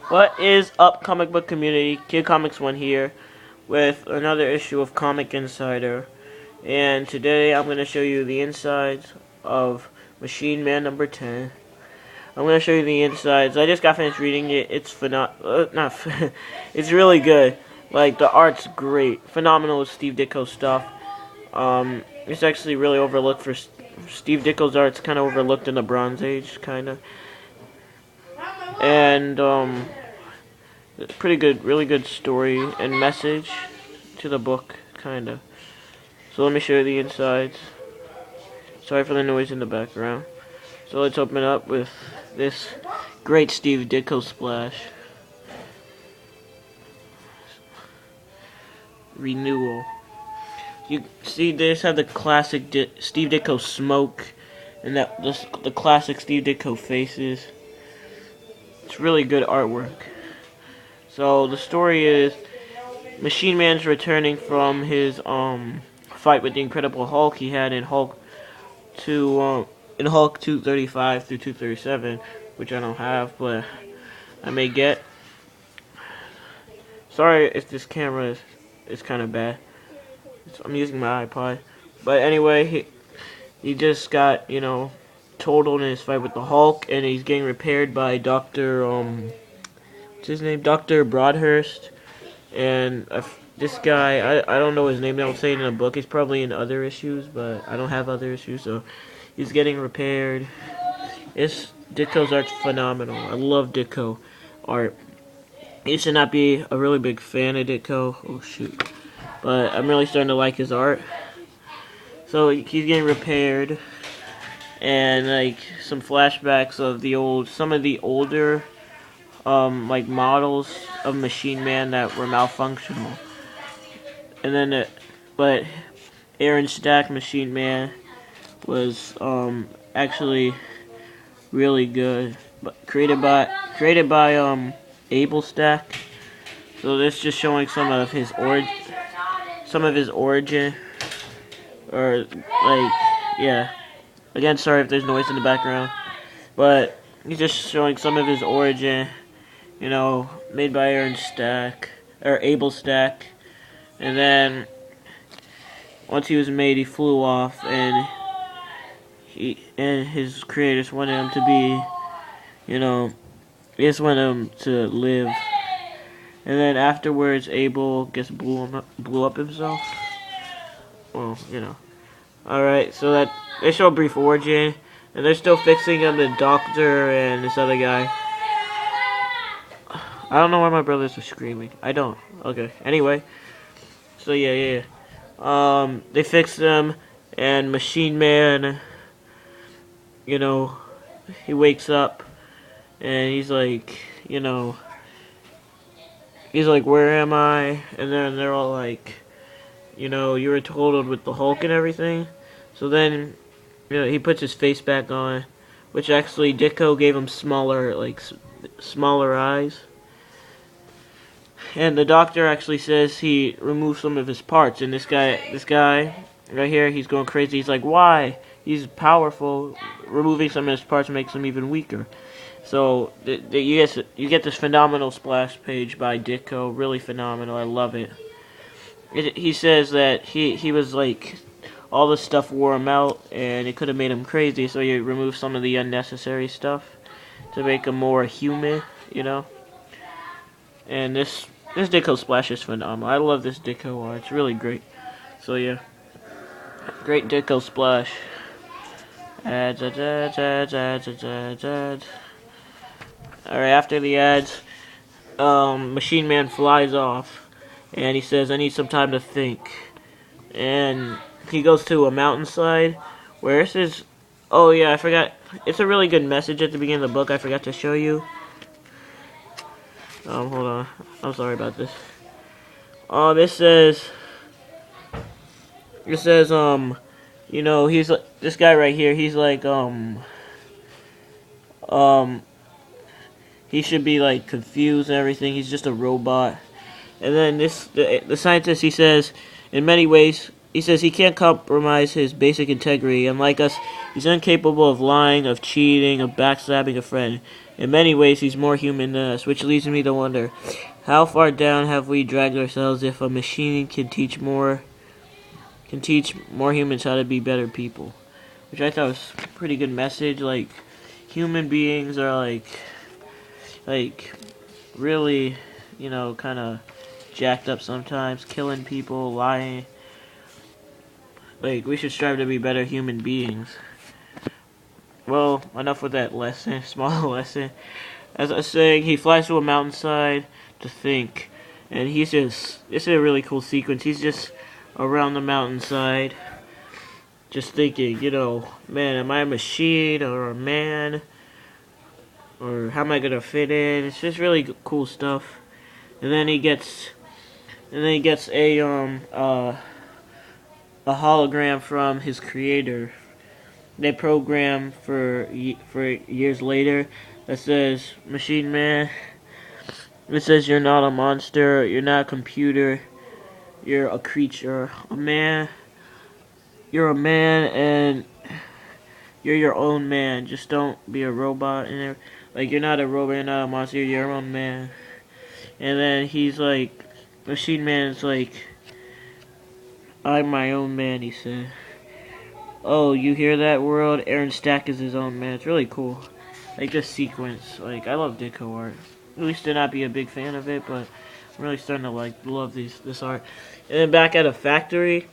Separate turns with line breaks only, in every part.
What is up, comic book community? Kid Comics 1 here with another issue of Comic Insider. And today I'm going to show you the insides of Machine Man number 10. I'm going to show you the insides. I just got finished reading it. It's it's really good. Like, the art's great. Phenomenal with Steve Ditko stuff. It's actually really overlooked for Steve Ditko's art's kind of overlooked in the Bronze Age, kind of. And, pretty good, really good story and message to the book, kind of. So let me show you the insides. Sorry for the noise in the background. So let's open up with this great Steve Ditko splash. Renewal. You see, they just have the classic Steve Ditko smoke, and the classic Steve Ditko faces. It's really good artwork. So the story is Machine Man's returning from his fight with the Incredible Hulk he had in Hulk 235 through 237, which I don't have, but I may get. Sorry if this camera is kind of bad. I'm using my iPod, but anyway, he just got totaled in his fight with the Hulk, and he's getting repaired by Dr. What's his name? Dr. Broadhurst. And this guy, I don't know his name. They don't say it in the book. He's probably in other issues, but I don't have other issues, so he's getting repaired. Ditko's art's phenomenal. I love Ditko art. I used to not be a really big fan of Ditko. Oh shoot! But I'm really starting to like his art. So he's getting repaired, and like some flashbacks of some of the older like models of Machine Man that were malfunctional. And then but Aaron Stack Machine Man was actually really good, but created by Abel Stack. So this just showing some of his origin, or like, yeah. Again, sorry if there's noise in the background, but he's just showing some of his origin. Made by Aaron Stack, or Abel Stack, and then once he was made, he flew off, and his creators wanted him to be, they just wanted him to live, and then afterwards, Abel blew up himself. Well, Alright, so that they show a brief origin, and they're still fixing him, the doctor and this other guy. I don't know why my brothers are screaming. I don't. Okay. Anyway. So yeah. They fixed them, and Machine Man, he wakes up, and he's like, where am I? And then they're all like, you were totaled with the Hulk and everything. So then, he puts his face back on, which actually Ditko gave him smaller eyes. And the doctor actually says he removed some of his parts, and this guy right here, he's going crazy. He's like, why? He's powerful. Removing some of his parts makes him even weaker. So you get this phenomenal splash page by Ditko, really phenomenal. I love it. He says that he was like, all the stuff wore him out, and it could have made him crazy, so he removed some of the unnecessary stuff to make him more human, And this Ditko splash is phenomenal. I love this Ditko art. It's really great. So yeah, great Ditko splash. Ads. Alright, after the ads, Machine Man flies off, and he says, I need some time to think. And he goes to a mountainside, where this is, oh yeah, I forgot, it's a really good message at the beginning of the book I forgot to show you. Hold on. I'm sorry about this. This says, he's like, this guy right here, he's like, he should be like confused and everything. He's just a robot. And then the scientist, he says, in many ways, he says he can't compromise his basic integrity. Unlike us, he's incapable of lying, of cheating, of backstabbing a friend. In many ways, he's more human than us, which leads me to wonder, how far down have we dragged ourselves if a machine can teach more humans how to be better people? Which I thought was a pretty good message. Like, human beings are like really, kind of jacked up sometimes, killing people, lying. Like, we should strive to be better human beings. Well, enough with that lesson, small lesson. As I was saying, he flies to a mountainside to think, and it's a really cool sequence. He's just around the mountainside, just thinking, man, am I a machine or a man? Or how am I gonna fit in? It's just really cool stuff. And then he gets a hologram from his creator. They program for years later that says, "Machine Man." It says you're not a monster, you're not a computer, you're a creature, a man. You're a man, and you're your own man. Just don't be a robot. And like, you're not a robot, you're not a monster, you're your own man. And then he's like, Machine Man's like, I'm my own man, he said. Oh, you hear that, world? Aaron Stack is his own man. It's really cool. Like, this sequence. Like, I love Ditko art. I used to not be a big fan of it, but I'm really starting to love this art. And then back at a factory,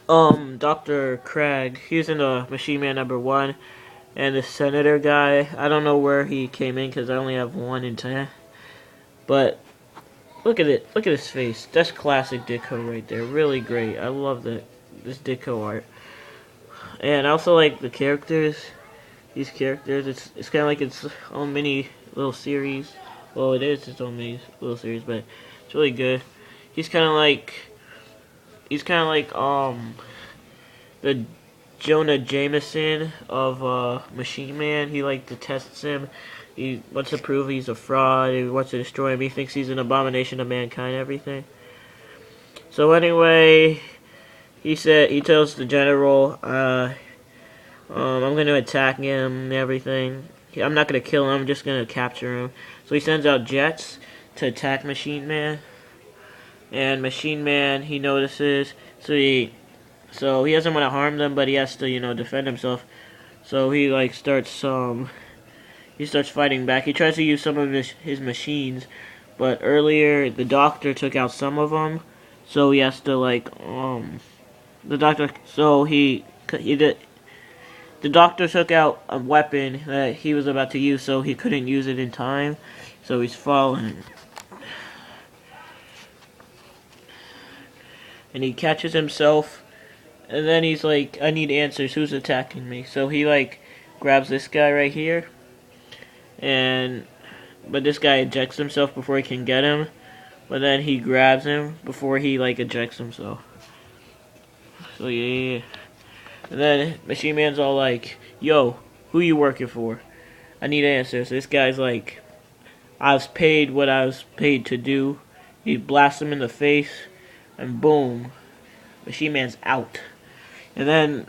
Dr. Cragg, he's in the Machine Man #1, and the senator guy, I don't know where he came in because I only have 1 in 10, but look at it, look at his face. That's classic Ditko right there, really great. I love this Ditko art, and I also like the characters. These characters, it's kind of like its own mini little series. Well, it is its own mini little series, but it's really good. He's kind of like the Jonah Jameson of Machine Man. He tests him. He wants to prove he's a fraud. He wants to destroy him. He thinks he's an abomination of mankind. Everything. So anyway, he tells the general, I'm going to attack him and everything. I'm not going to kill him. I'm just going to capture him. So he sends out jets to attack Machine Man. And Machine Man, he notices, so he doesn't want to harm them, but he has to, defend himself. So he starts fighting back. He tries to use some of his machines, but earlier the doctor took out some of them, so he has to the doctor took out a weapon that he was about to use, so he couldn't use it in time. So he's falling. And he catches himself, and then he's like, I need answers, who's attacking me? So he grabs this guy right here, but this guy ejects himself before he can get him, but then he grabs him before he ejects himself. So yeah. And then Machine Man's all like, yo, who you working for? I need answers. This guy's like, I was paid what I was paid to do. He blasts him in the face, and boom, Machine Man's out. And then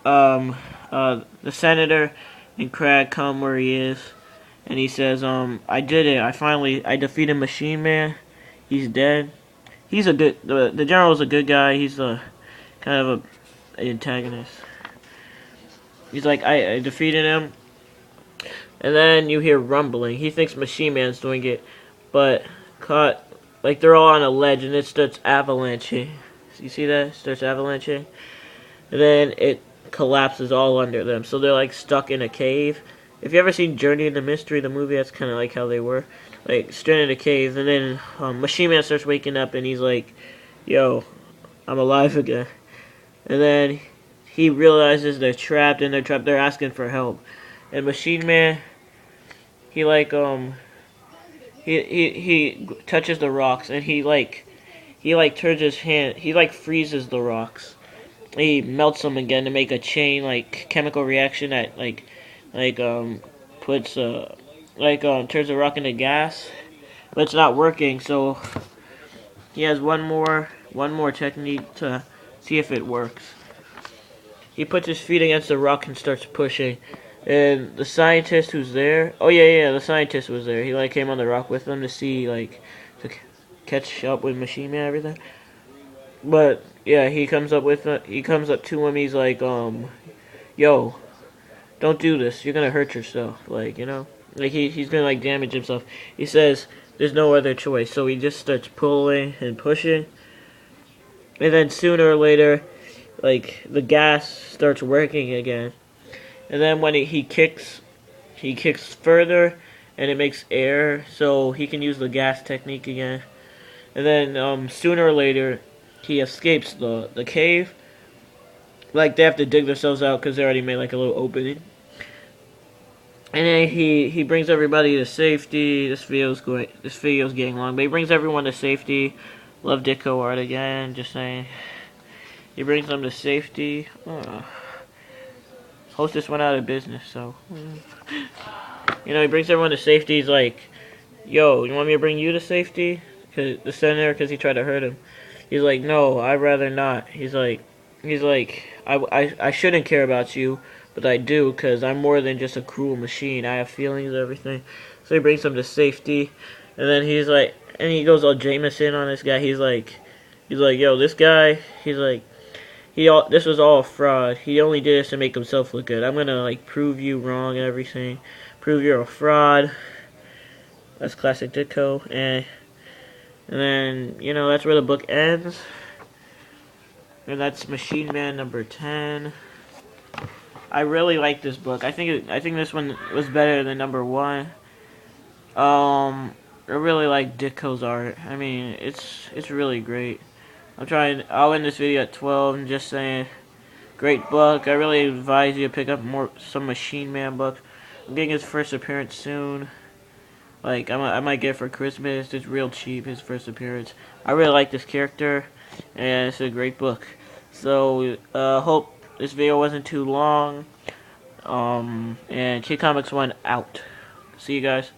the senator and Cragg come where he is, and he says, I did it. I defeated Machine Man. He's dead. He's the general's a good guy. He's kind of an antagonist. He's like, I defeated him. And then you hear rumbling. He thinks Machine Man's doing it, but they're all on a ledge, and it starts avalanching. You see that? It starts avalanching. And then it collapses all under them. So they're stuck in a cave. If you ever seen Journey into Mystery, the movie, that's kind of like how they were. Stranded in a cave. And then Machine Man starts waking up, and he's like, yo, I'm alive again. And then he realizes they're trapped, and they're asking for help. And Machine Man, he he touches the rocks, and he turns his hand, he freezes the rocks. He melts them again to make a chain chemical reaction that puts turns the rock into gas, but it's not working. So he has one more technique to see if it works. He puts his feet against the rock and starts pushing, And the scientist who's there, oh yeah, the scientist was there. He like came on the rock with them to see like to catch up with Machine Man and everything. But yeah, he comes up to him. He's like, yo, don't do this. You're gonna hurt yourself. Like, like he's gonna like damage himself. He says there's no other choice. So he just starts pulling and pushing, and then sooner or later, like the gas starts working again. And then when he kicks further, and it makes air, so he can use the gas technique again. And then sooner or later, he escapes the cave. Like they have to dig themselves out because they already made like a little opening. And then he brings everybody to safety. This video's getting long, but he brings everyone to safety. Love Ditko art again. Just saying. He brings them to safety. Hostess went out of business, so he brings everyone to safety. He's like, "Yo, you want me to bring you to safety?" Cause the senator, because he tried to hurt him. He's like, "No, I'd rather not." He's like, I shouldn't care about you, but I do, because I'm more than just a cruel machine. I have feelings and everything. So he brings him to safety. And then he's like, and he goes all Jameson on this guy. He's like, yo, this guy, he's like, this was all a fraud. He only did this to make himself look good. I'm gonna, like, prove you wrong and everything. Prove you're a fraud. That's classic Ditko. And then, that's where the book ends. And that's Machine Man number 10. I really like this book. I think this one was better than number 1. I really like Ditko's art. I mean, it's really great. I'll end this video at 12 and just saying, great book. I really advise you to pick up some Machine Man books. I'm getting his first appearance soon. Like, I might get it for Christmas. It's real cheap, his first appearance. I really like this character, and it's a great book. So, hope this video wasn't too long. And Kid Comics 1 out. See you guys.